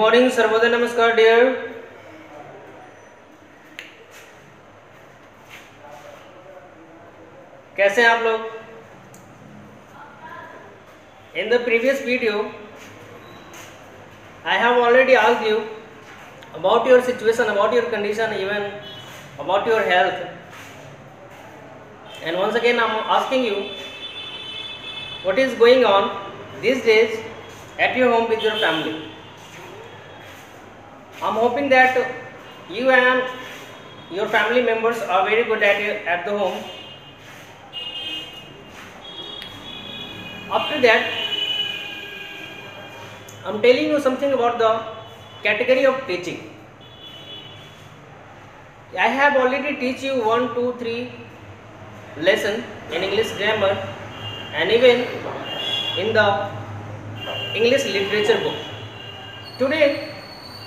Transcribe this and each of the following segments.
Morning, Sarvodaya, नमस्कार dear. कैसे हैं आप लोग? In the previous video I have already asked you about your situation, about your condition, even about your health. And once again I am asking you what is going on these days at your home with your family. I am hoping that you and your family members are very good at the home. After that, I am telling you something about the category of teaching. I have already teach you 1, 2, 3 lesson in English grammar and even in the English literature book. Today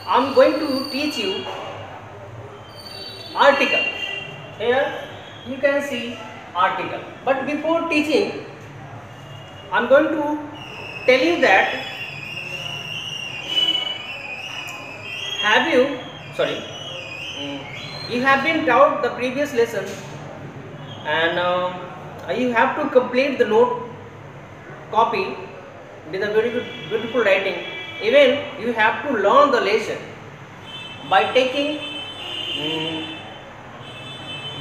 I am going to teach you article. Here you can see article. But before teaching, I am going to tell you that you have been taught the previous lesson and you have to complete the note copy with a very good, beautiful writing. Even you have to learn the lesson by taking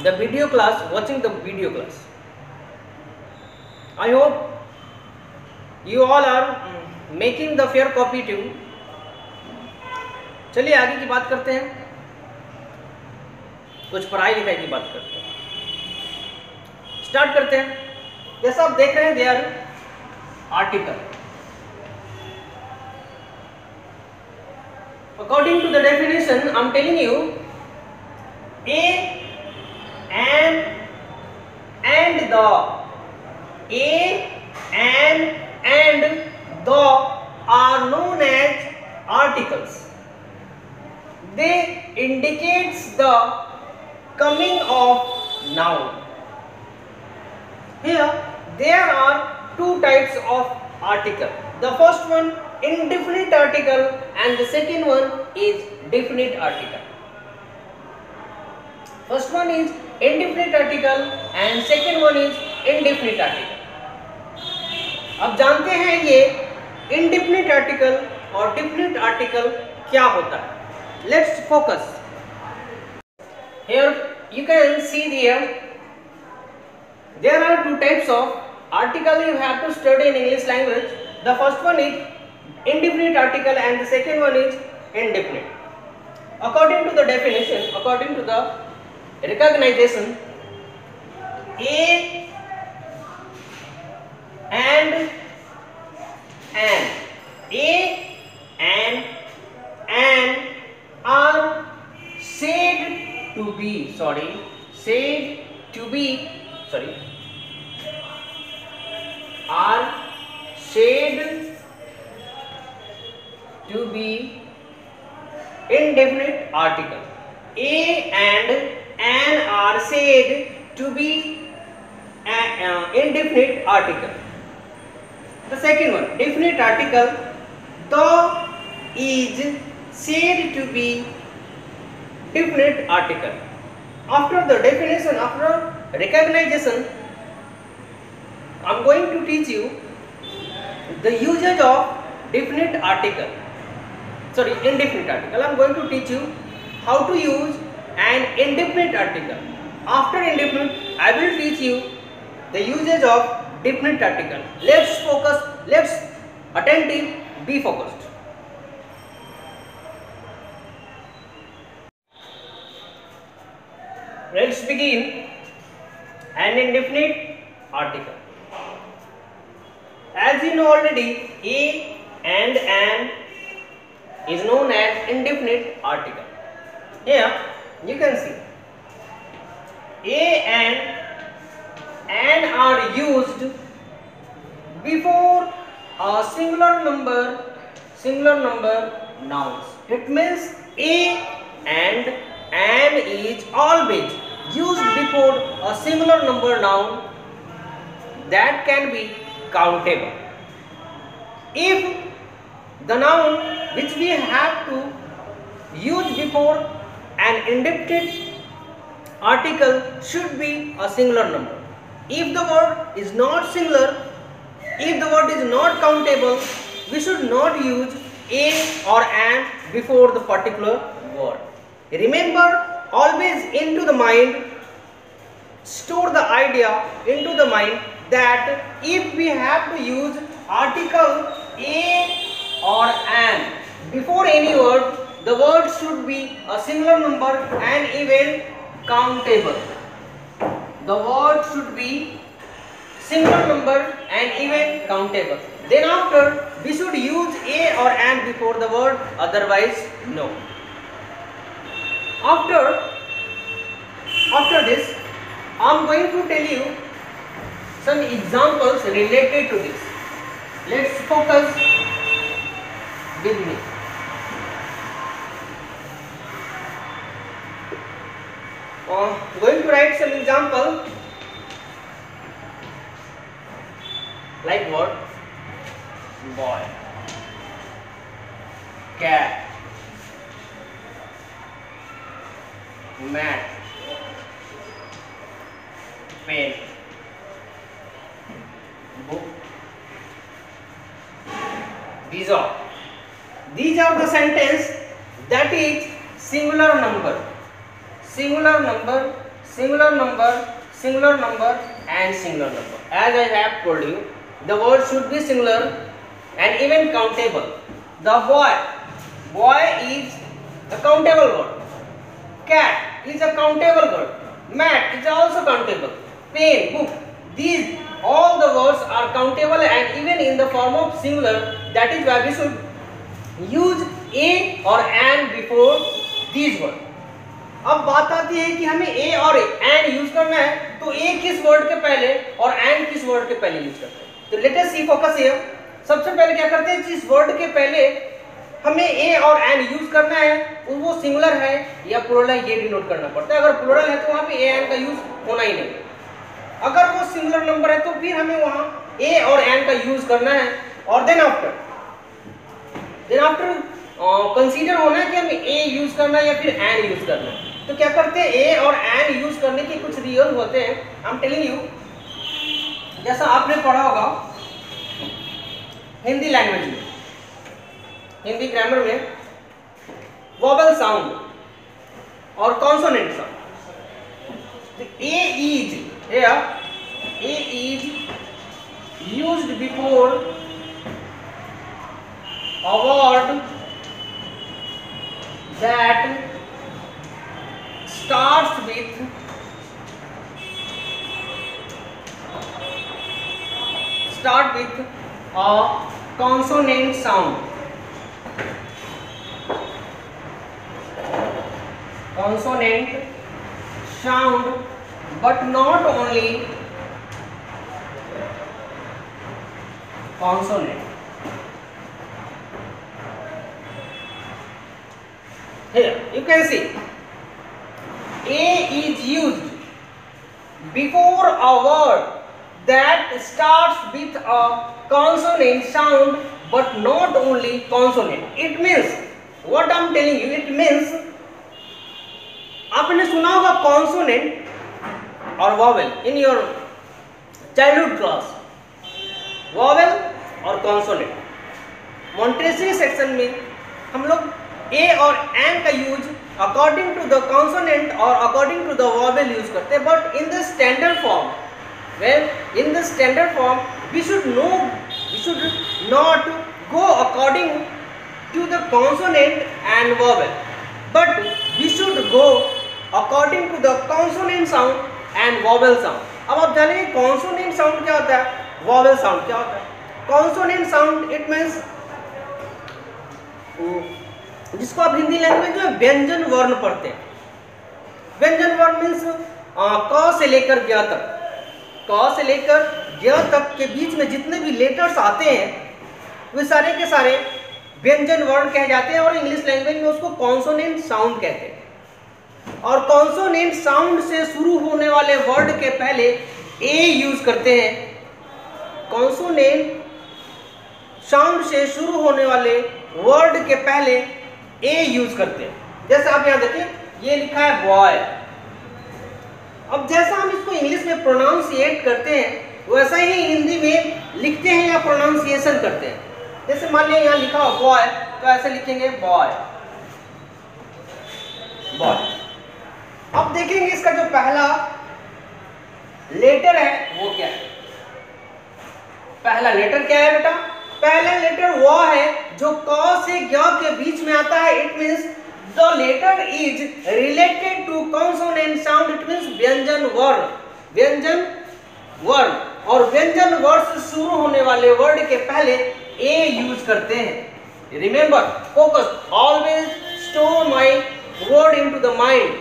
the video class, watching the video class. I hope you all are making the fair copy too. चलिए आगे की बात करते हैं, कुछ पढ़ाई लिखाई की बात करते हैं। स्टार्ट करते हैं। जैसा आप देख रहे हैं, they are article. According to the definition I am telling you, a and the, a and the are known as articles. They indicates the coming of noun. Here there are two types of article. The first one indefinite article and the second one is definite article. First one is indefinite article and second one is indefinite article. अब जानते हैं ये indefinite article और definite article क्या होता है. Let's focus. Here you can see there are two types of article you have to study in English language. The first one is indefinite article and the second one is indefinite. According to the definition, according to the recognition, a and are said to be indefinite article. A and an are said to be indefinite article. The second one, definite article, the is said to be definite article. After the definition, after recognition, I am going to teach you the usage of indefinite article. I am going to teach you how to use an indefinite article. After indefinite, I will teach you the usage of definite article. Let's focus, let's attentive, be focused. Let's begin. An indefinite article. As you know already, a and an is known as indefinite article. Here you can see a and an are used before a singular number nouns. It means a and an is always used before a singular number noun that can be countable. If the noun which we have to use before an indefinite article should be a singular number. If the word is not singular, if the word is not countable, we should not use a or an before the particular word. Remember, always into the mind, store the idea into the mind that if we have to use article a or an before any word, the word should be a singular number and even countable. The word should be singular number and even countable. Then after, we should use a or an before the word, otherwise no. After this, I am going to tell you some examples related to this. Let's focus with me. Going to write some example like what? Boy, cat, mat, pen, book. These are the sentence that is singular number, singular number, singular number, singular number and singular number. As I have told you, the word should be singular and even countable. The boy is a countable word. Cat is a countable word. Mat is also countable. Pen, book, these all the words are countable and even in the form of singular. That is why we should use a or an before these words. अब बात आती है कि हमें a और an use करना है, तो a किस वर्ड के पहले और an किस वर्ड के पहले यूज करते हैं. तो let us see, focus here. सबसे पहले क्या करते हैं, जिस वर्ड के पहले हमें a और an यूज करना है वो सिंगुलर है या प्लूरल है, ये डिनोट करना पड़ता है. अगर प्लूरल है तो वहाँ पे a an का यूज होना ही नहीं. अगर वो सिंगुलर नंबर है तो फिर हमें वहाँ a और an का यूज करना है. और देन आफ्टर कंसीडर होना है कि हमें a यूज करना है या फिर an यूज करना है. तो क्या करते हैं, a और an यूज करने के कुछ रीजन होते हैं. आई एम टेलिंग यू, जैसा आपने पढ़ा होगा हिंदी लैंग्वेज में, हिंदी ग्रामर में वोवेल साउंड और consonant sound. A is used before a word that starts with a consonant sound. Consonant sound, but not only consonant. Here you can see a is used before a word that starts with a consonant sound but not only consonant. It means, what I am telling you, it means, आपने सुना होगा consonant और vowel in your childhood class. vowel और consonant. Montessori section में हम लोग a और an का use according to the consonant or according to the vowel use करते हैं. But in the standard form, well, in the standard form, we should not go according to the consonant and vowel, but we should go according to the consonant sound and vowel sound. अब आप जानेंगे consonant sound क्या होता है, vowel sound क्या होता है. consonant sound it means जिसको आप हिंदी लैंग्वेज में व्यंजन वर्ण पढ़ते हैं. व्यंजन वर्ण मीन्स क से लेकर ज्ञ तक, क से लेकर ज्ञ तक के बीच में जितने भी लेटर्स आते हैं वे सारे के सारे व्यंजन वर्ण कहे जाते हैं और इंग्लिश लैंग्वेज में उसको कॉन्सोनेंट साउंड कहते हैं. और कॉन्सोनेंट साउंड से शुरू होने वाले वर्ड के पहले ए यूज करते हैं. कॉन्सोनेंट साउंड से शुरू होने वाले वर्ड के पहले ए यूज करते हैं। जैसे आप यहां देखिए, ये लिखा है बॉय। अब जैसा हम इसको इंग्लिश में प्रोनाउंसिएट करते हैं वैसा ही हिंदी में लिखते हैं या प्रोनाउंसिएशन करते हैं। जैसे मान लिया यहाँ लिखा हो बॉय, तो ऐसे लिखेंगे बॉय, बॉय। अब देखेंगे इसका जो पहला लेटर है वो क्या है। पहला लेटर क्या है बेटा? पहला लेटर वो है जो क से ग के बीच में आता है। It means the letter is related to consonant sound. It means व्यंजन वर्ण, व्यंजन वर्ण। और व्यंजन वर्ण से शुरू होने वाले वर्ड के पहले ए यूज करते हैं। Remember, focus, always store my word into the mind.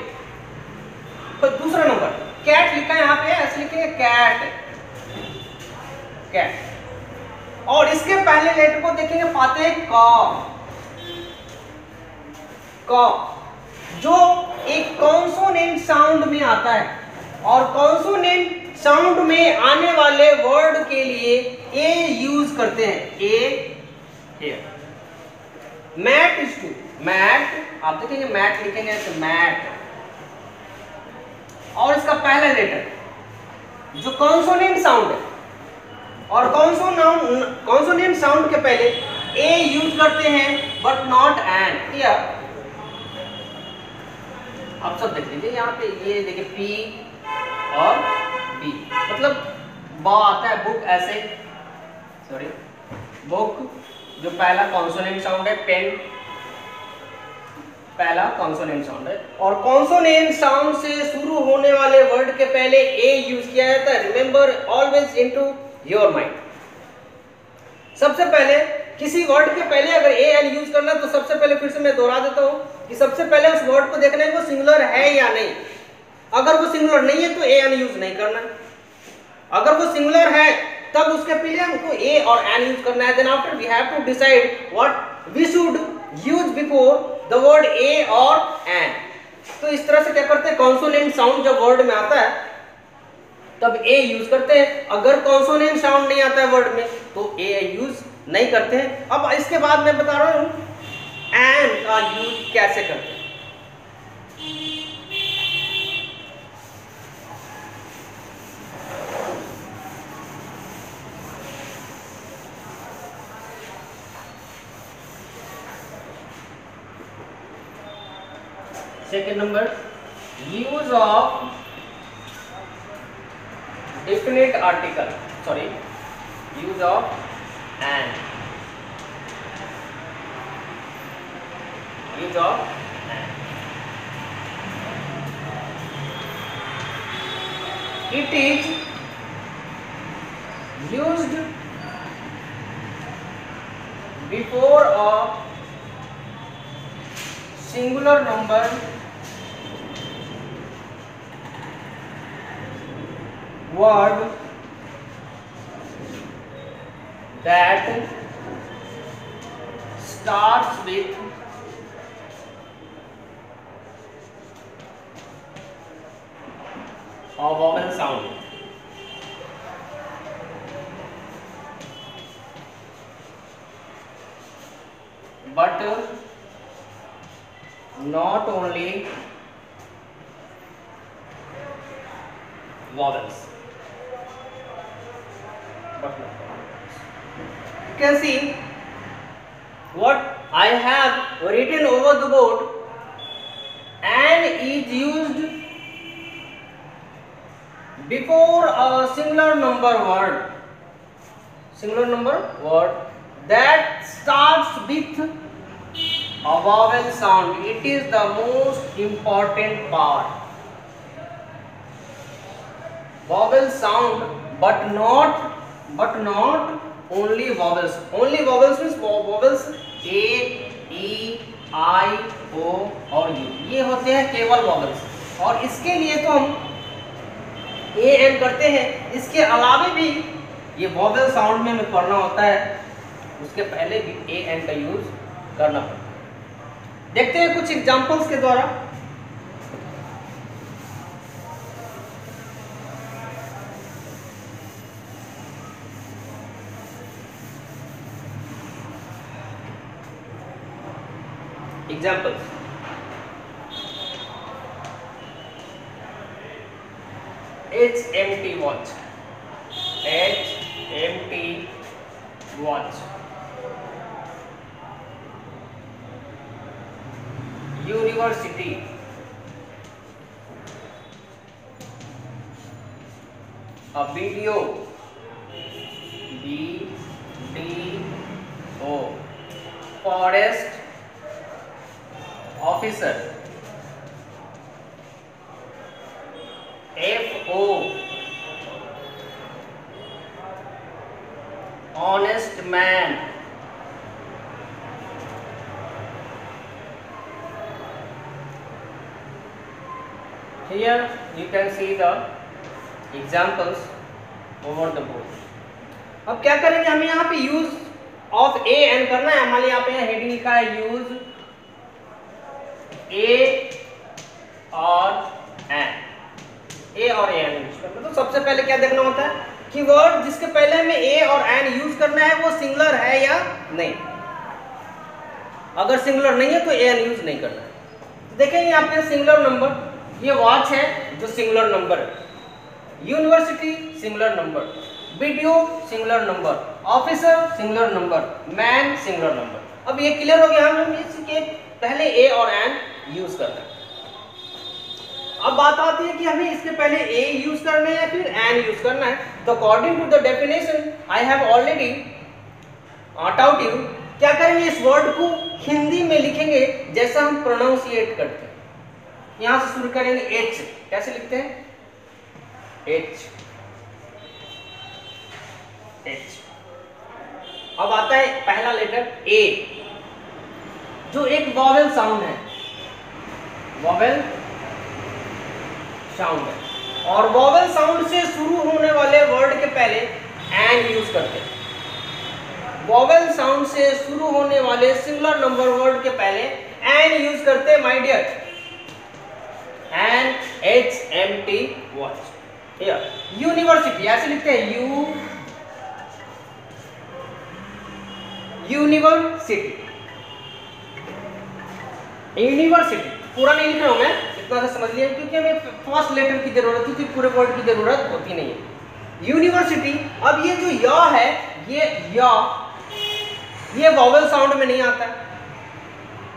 तो दूसरा नंबर कैट लिखा है यहाँ पे, ऐसे लिखेंगे कैट, कैट। और इसके पहले लेटर को देखेंगे, पाते हैं क, क, जो एक कॉन्सोनेंट साउंड में आता है। और कॉन्सोनेंट साउंड में आने वाले वर्ड के लिए ए यूज करते हैं। A here. Mat is to, mat, आप देखेंगे मैट लिखेंगे ऐसे, मैट। और इसका पहला लेटर जो कॉन्सोनेंट साउंड है, और कॉन्सोनेंट साउंड के पहले ए यूज करते हैं बट नॉट एन। क्लियर? आप सब देख लीजिए यहाँ पे, ये देखिए पी और बी, मतलब बा आता है बुक, ऐसे, सॉरी, बुक जो पहला कॉन्सोनेंट साउंड है, पेन पहला कॉन्सोनेंट साउंड है। और कॉन्सोनेंट साउंड से शुरू होने वाले वर्ड के पहले ए यूज किया जाता है। Remember, always into your mind. सबसे पहले किसी वर्ड के पहले अगर ए एन यूज करना, तो सबसे पहले फिर से मैं दोहरा देता हूं कि सबसे पहले उस वर्ड को देखना है वो सिंगुलर है या नहीं। अगर वो सिंगुलर नहीं है तो ए एन यूज नहीं करना है। अगर वो सिंगुलर है तब उसके पहले हमको ए और एन यूज करना है। Then after we have to decide what we should use before the word a और एन। तो इस तरह से क्या करते हैं, कॉन्सोनेंट साउंड जब वर्ड में आता है तब ए यूज करते हैं। अगर कॉन्सोनेंट साउंड नहीं आता है वर्ड में तो ए यूज नहीं करते हैं। अब इसके बाद मैं बता रहा हूं एन का यूज कैसे करते हैं। Second number, use of definite article, sorry, use of an, use of an. It is used before a singular number word that starts with a vowel sound. But not only vowels. You can see what I have written over the board. An is used before a singular number word, singular number word that starts with a vowel sound. It is the most important part. Vowel sound, but not only vowels. Only vowels means vowels A, E, I, O और U, ये होते हैं केवल vowels। और इसके लिए तो हम A N करते हैं। इसके अलावे भी ये vowel sound में हमें पढ़ना होता है, उसके पहले भी A N का यूज करना पड़ता है। देखते हैं कुछ एग्जांपल्स के द्वारा। Examples, HMT watch, HMT watch, university, a video, BDO, forest officer, FO, honest man, here you can see the examples over the board. अब क्या करेंगे, हमें यहाँ पे यूज ऑफ ए एन करना है। हमारे यहाँ पे हेडिंग लिखा है यूज ए और एन, ए और एन यूज करना। तो सबसे पहले क्या देखना होता है कि वर्ड जिसके पहले हमें ए और एन यूज करना है वो सिंगुलर है या नहीं। अगर सिंगुलर नहीं है तो एन यूज नहीं करना है। तो देखेंगे यहाँ पे सिंगुलर नंबर, ये वॉच है जो सिंगुलर नंबर है, university singular number, video singular number, officer singular number, man singular number. अब ये क्लियर हो गया, हम इसके पहले ए और एन यूज करना है। अब बात आती है कि हमें इसके पहले ए यूज करना है या फिर एन यूज करना है। तो according to the definition I have already taught you, क्या करेंगे, इस वर्ड को हिंदी में लिखेंगे जैसा हम प्रोनाउंसिएट करते हैं। यहां से शुरू करेंगे एच, कैसे लिखते हैं, एच, एच। अब आता है पहला लेटर ए, जो एक वॉवेल साउंड है, वॉवेल साउंड है, और वॉवेल साउंड से शुरू होने वाले वर्ड के पहले एन यूज करते हैं। वॉवेल साउंड से शुरू होने वाले सिंगुलर नंबर वर्ड के पहले एन यूज करते हैं my dear, an HMT watch. University ऐसे लिखते हैं, यूनिवर्सिटी, यूनिवर्सिटी पूरा नहीं लिख रहा हूं मैं, इतना सा समझ लिया, क्योंकि हमें फर्स्ट लेटर की जरूरत होती है, पूरे वर्ड की जरूरत होती नहीं है। यूनिवर्सिटी। अब ये जो या है, ये वॉवेल साउंड में नहीं आता है,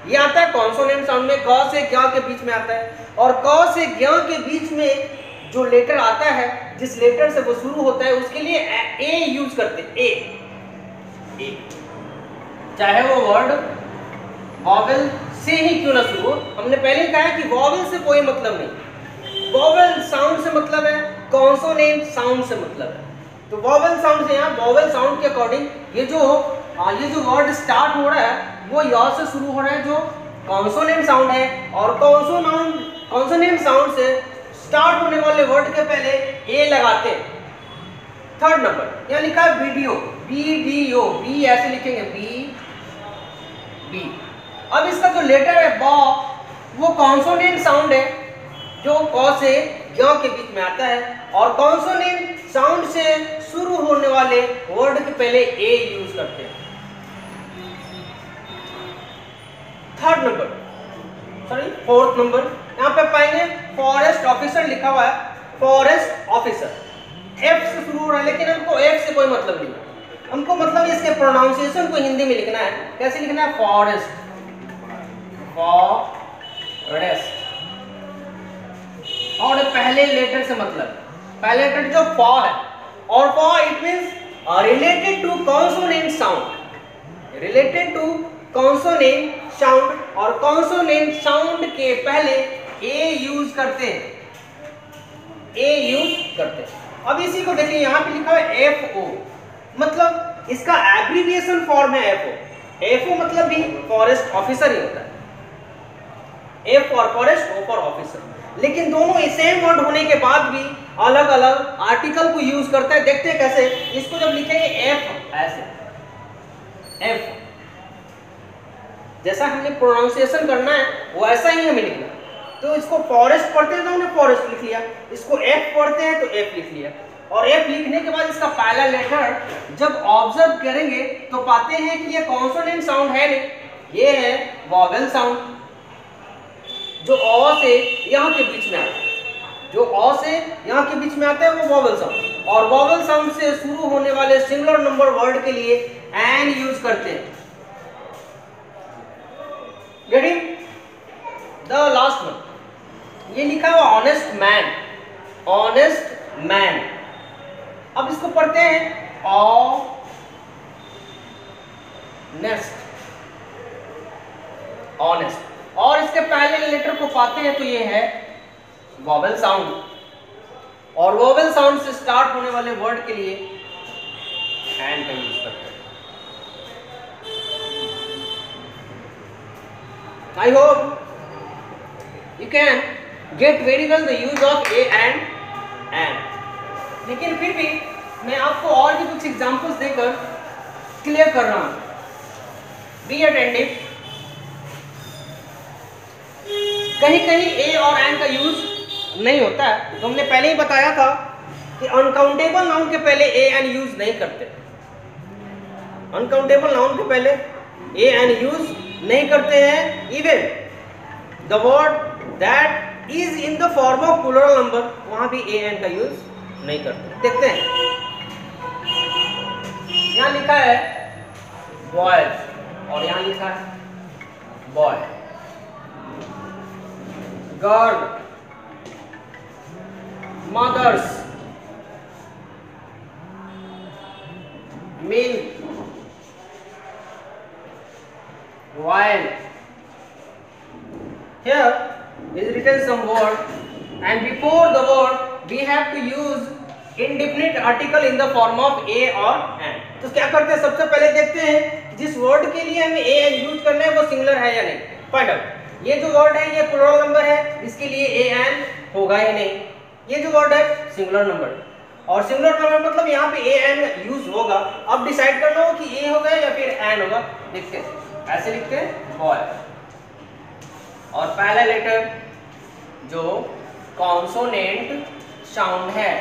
ये आता है कॉन्सोनेंट साउंड में, क से ज्ञ के बीच में आता है। और क से ज्ञ के बीच में जो लेटर आता है, जिस लेटर से वो शुरू होता है, उसके लिए ए यूज करते हैं, ए, चाहे वो वर्ड वॉवेल से ही क्यों ना शुरू हो। हमने पहले ही कहा कि वॉवेल से कोई मतलब नहीं, वॉवेल साउंड से मतलब है, कॉन्सोनेंट साउंड से मतलब है। तो वॉवेल साउंड से, यहाँ वॉवेल साउंड के अकॉर्डिंग ये जो वर्ड स्टार्ट हो रहा है वो या से शुरू हो रहा है, जो कॉन्सोनेंट साउंड है, और कॉन्सोनेंट साउंड से स्टार्ट होने वाले वर्ड के पहले ए लगाते हैं। थर्ड नंबर यहाँ लिखा है वीडियो, BDO, बी ऐसे लिखेंगे, बी। अब इसका जो लेटर है ब, वो कॉन्सोनेंट साउंड है जो क से ज्ञ के बीच में आता है, और कॉन्सोनेंट साउंड से शुरू होने वाले वर्ड के पहले ए यूज करते हैं। फोर्थ नंबर यहाँ पे पाएंगे फॉरेस्ट ऑफिसर लिखा हुआ है, फॉरेस्ट ऑफिसर एफ से शुरू हो रहा है, लेकिन हमको एफ से कोई मतलब नहीं है, हमको मतलब इसके प्रोनाउंसिएशन को हिंदी में लिखना है। कैसे लिखना है, फॉरेस्ट, फॉरेस्ट, और पहले लेटर से मतलब, पहले लेटर जो फॉ है, और फॉ it means related to consonant sound, related to consonant sound, और कॉन्सोनेंट साउंड के पहले ए यूज करते हैं, ए यूज करते हैं। अब इसी को देखिए यहाँ पे लिखा है FO, मतलब इसका एब्रिविएशन फॉर्म है FO। FO मतलब भी फॉरेस्ट ऑफिसर ही होता है, F for forest, O for officer, लेकिन दोनों सेम वर्ड होने के बाद भी अलग अलग आर्टिकल को यूज करता है। देखते हैं कैसे, इसको जब लिखेंगे F ऐसे, F जैसा हमने प्रोनाउंसिएशन करना है वैसा ही हमें लिखना है। तो इसको फॉरेस्ट पढ़ते हैं तो हमने फॉरेस्ट लिख लिया, इसको F पढ़ते हैं तो F लिख लिया, और F लिखने के बाद इसका पहला लेटर जब ऑब्जर्व करेंगे तो पाते हैं कि ये कॉन्सोनेंट साउंड है नहीं, ये है वॉवेल साउंड। जो अ से यहाँ के बीच में आता है, जो अ से यहाँ के बीच में आता है वो वॉवल साउंड, और वॉवल साउंड से शुरू होने वाले सिंगुलर नंबर वर्ड के लिए एन यूज करते हैं। गेटिंग? द लास्ट वन, ये लिखा हुआ ऑनेस्ट मैन, ऑनेस्ट मैन। अब इसको पढ़ते हैं ऑनेस्ट, ऑनेस्ट, और इसके पहले लेटर को पाते हैं तो ये है वॉवेल साउंड, और वॉवेल साउंड से स्टार्ट होने वाले वर्ड के लिए एंड का यूज करते हैं। I hope you can get very well the use of A and, लेकिन फिर भी मैं आपको और भी कुछ एग्जांपल्स देकर क्लियर कर रहा हूं। Be attentive. कहीं कहीं ए और एंड का यूज नहीं होता है, तो हमने पहले ही बताया था कि अनकाउंटेबल नाउन के पहले ए एंड यूज नहीं करते। अनकाउंटेबल नाउन के पहले ए एंड यूज नहीं करते हैं। Even the word that is in the form of plural number, वहां भी ए एंड का यूज नहीं करते। देखते हैं, यहां लिखा है बॉयज और यहां लिखा है boy, girl, mothers, milk, wine. Here is written some word, and before the word we have to use indefinite article in the form of a or an। तो क्या करते हैं, सबसे पहले देखते हैं जिस वर्ड के लिए हमें ए एन यूज करना है वो सिंगुलर है या नहीं। Find out. ये जो वर्ड है ये प्लूरल नंबर है, इसके लिए ए एन होगा ही नहीं। ये जो वर्ड है सिंगुलर नंबर, और सिंगुलर नंबर मतलब यहाँ पे ए एन यूज होगा। अब डिसाइड करना हो कि ए होगा या फिर एन होगा। देखते हैं, ऐसे लिखते हैं बॉय, और पहला लेटर जो कॉन्सोनेंट साउंड है,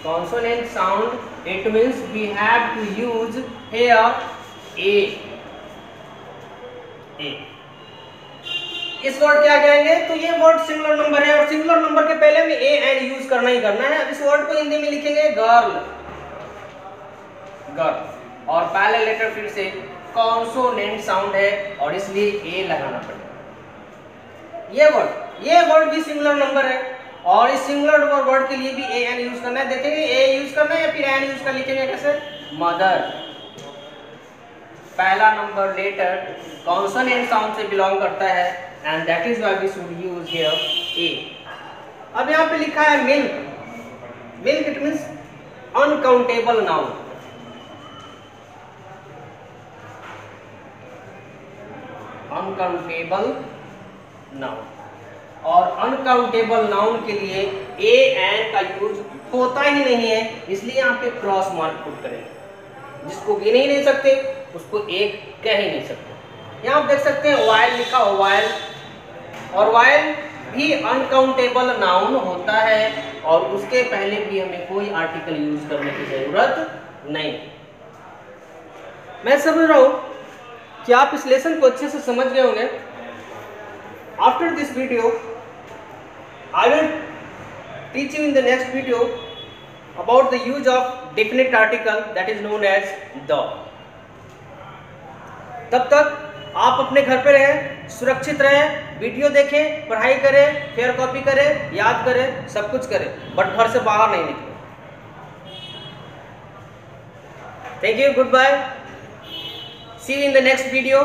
consonant sound, it means we have to use here a. इस वर्ड क्या कहेंगे, तो ये वर्ड सिंगुलर नंबर है, और सिंगुलर नंबर के पहले में ए एंड यूज करना ही करना है। अब इस वर्ड को हिंदी में लिखेंगे गर्ल, गर्ल, और पहला लेटर फिर से कॉन्सोनेंट साउंड है और इसलिए ए लगाना पड़ेगा। ये वर्ड भी सिंगुलर नंबर है, और इस सिंगुलर वर्ड के लिए भी ए एन यूज करना है। देखेंगे ए यूज करना है या फिर एन यूज कर लिखेंगे कैसे। मदर, पहला नंबर लेटर कॉन्सोनेंट साउंड से बिलोंग करता है, and that is why we should use here a. अब यहाँ पे लिखा है milk, milk it means uncountable noun. Uncountable noun, और अनकाउंटेबल नाउन के लिए ए एन का यूज होता ही नहीं है, इसलिए यहाँ पे क्रॉस मार्क पुट करेंगे। जिसको गिन ही नहीं सकते उसको एक कह ही नहीं सकते। यहाँ आप देख सकते हैं वायल लिखा हो, वायल, और वायल भी अनकाउंटेबल नाउन होता है, और उसके पहले भी हमें कोई आर्टिकल यूज करने की जरूरत नहीं। मैं समझ रहा हूँ कि आप इस लेसन को अच्छे से समझ गए होंगे। After this video, I will teach you in the next video about the use of definite article that is known as the। तब तक आप अपने घर पे रहें, सुरक्षित रहें, वीडियो देखें, पढ़ाई करें, फेयर कॉपी करें, याद करें, सब कुछ करें, बट घर से बाहर नहीं निकलें। Thank you, goodbye, see you in the next video।